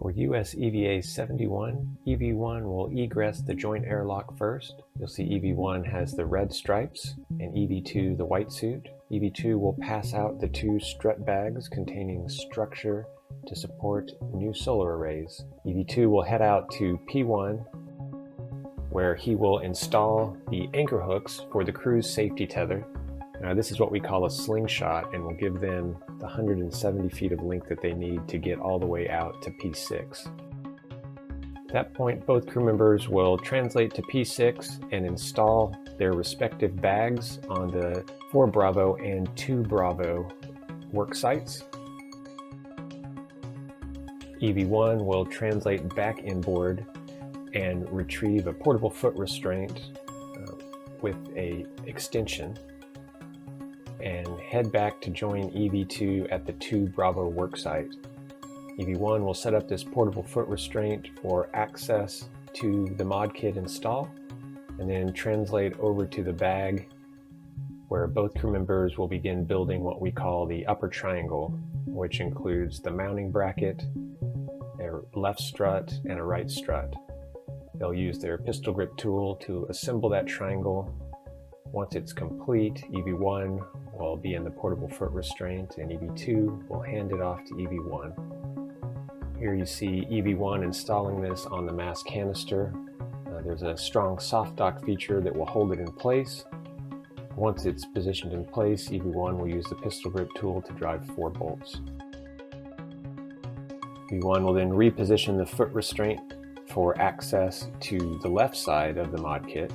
For US EVA 71, EV1 will egress the joint airlock first. You'll see EV1 has the red stripes and EV2 the white suit. EV2 will pass out the two strut bags containing structure to support new solar arrays. EV2 will head out to P1, where he will install the anchor hooks for the crew's safety tether. Now, this is what we call a slingshot, and will give them the 170 feet of length that they need to get all the way out to P6. At that point, both crew members will translate to P6 and install their respective bags on the 4 Bravo and 2 Bravo work sites. EV1 will translate back inboard and retrieve a portable foot restraint with a extension, and head back to join EV2 at the 2 Bravo work site. EV1 will set up this portable foot restraint for access to the mod kit install, and then translate over to the bag where both crew members will begin building what we call the upper triangle, which includes the mounting bracket, a left strut, and a right strut. They'll use their pistol grip tool to assemble that triangle. Once it's complete, EV1 will be in the portable foot restraint, and EV2 will hand it off to EV1. Here you see EV1 installing this on the mass canister. There's a strong soft dock feature that will hold it in place. Once it's positioned in place, EV1 will use the pistol grip tool to drive 4 bolts. EV1 will then reposition the foot restraint for access to the left side of the mod kit.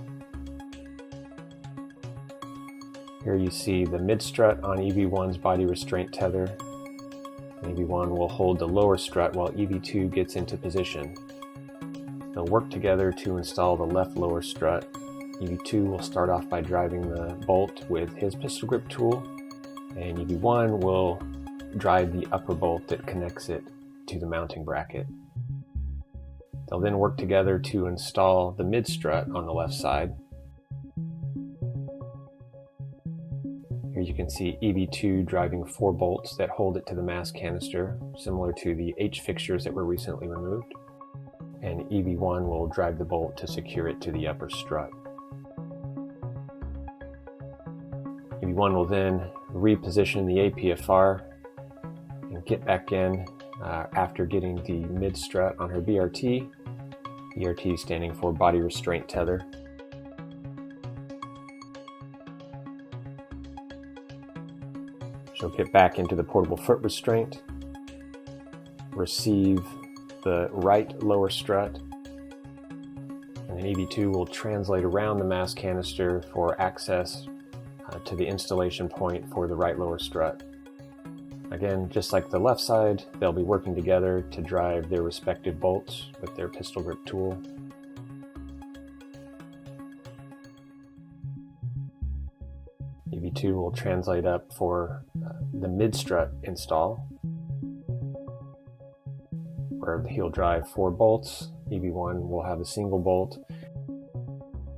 Here you see the mid strut on EV1's body restraint tether. EV1 will hold the lower strut while EV2 gets into position. They'll work together to install the left lower strut. EV2 will start off by driving the bolt with his pistol grip tool, and EV1 will drive the upper bolt that connects it to the mounting bracket. They'll then work together to install the mid strut on the left side. Here you can see EV2 driving 4 bolts that hold it to the mass canister, similar to the H fixtures that were recently removed. And EV1 will drive the bolt to secure it to the upper strut. EV1 will then reposition the APFR and get back in after getting the mid strut on her BRT. BRT standing for body restraint tether. She'll get back into the portable foot restraint, receive the right lower strut, and then EV2 will translate around the mass canister for access to the installation point for the right lower strut. Again, just like the left side, they'll be working together to drive their respective bolts with their pistol grip tool. EV2 will translate up for the mid strut install, where he'll drive 4 bolts. EV1 will have a single bolt,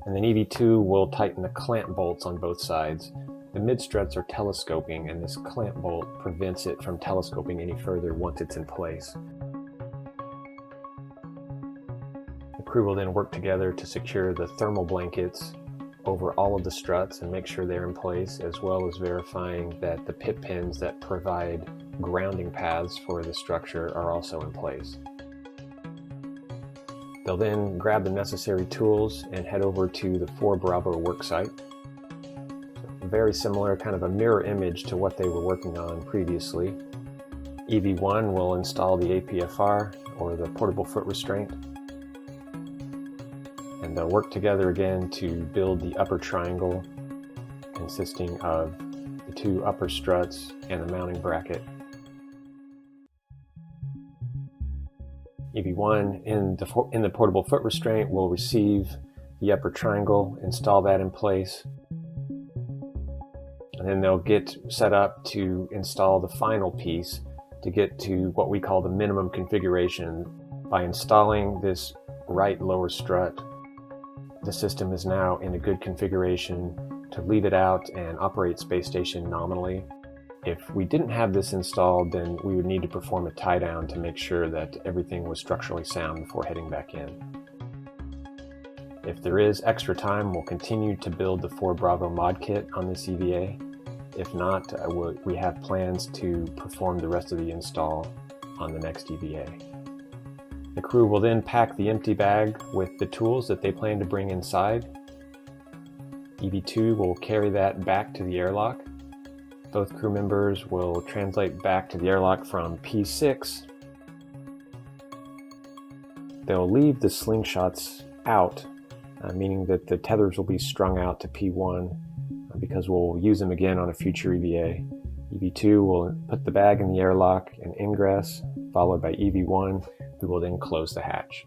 and then EV2 will tighten the clamp bolts on both sides. The mid struts are telescoping, and this clamp bolt prevents it from telescoping any further once it's in place. The crew will then work together to secure the thermal blankets over all of the struts and make sure they're in place, as well as verifying that the pit pins that provide grounding paths for the structure are also in place. They'll then grab the necessary tools and head over to the 4 Bravo work site. Very similar, kind of a mirror image to what they were working on previously. EV1 will install the APFR, or the portable foot restraint, and they'll work together again to build the upper triangle, consisting of the 2 upper struts and the mounting bracket. EV1 in the portable foot restraint will receive the upper triangle, install that in place, and then they'll get set up to install the final piece to get to what we call the minimum configuration. By installing this right lower strut, the system is now in a good configuration to leave it out and operate space station nominally, If we didn't have this installed, then we would need to perform a tie down to make sure that everything was structurally sound before heading back in. If there is extra time, we'll continue to build the 4 Bravo mod kit on this EVA. If not, we have plans to perform the rest of the install on the next EVA. The crew will then pack the empty bag with the tools that they plan to bring inside. EV2 will carry that back to the airlock. Both crew members will translate back to the airlock from P6. They'll leave the slingshots out, meaning that the tethers will be strung out to P1 because we'll use them again on a future EVA. EV2 will put the bag in the airlock and ingress, followed by EV1, who will then close the hatch.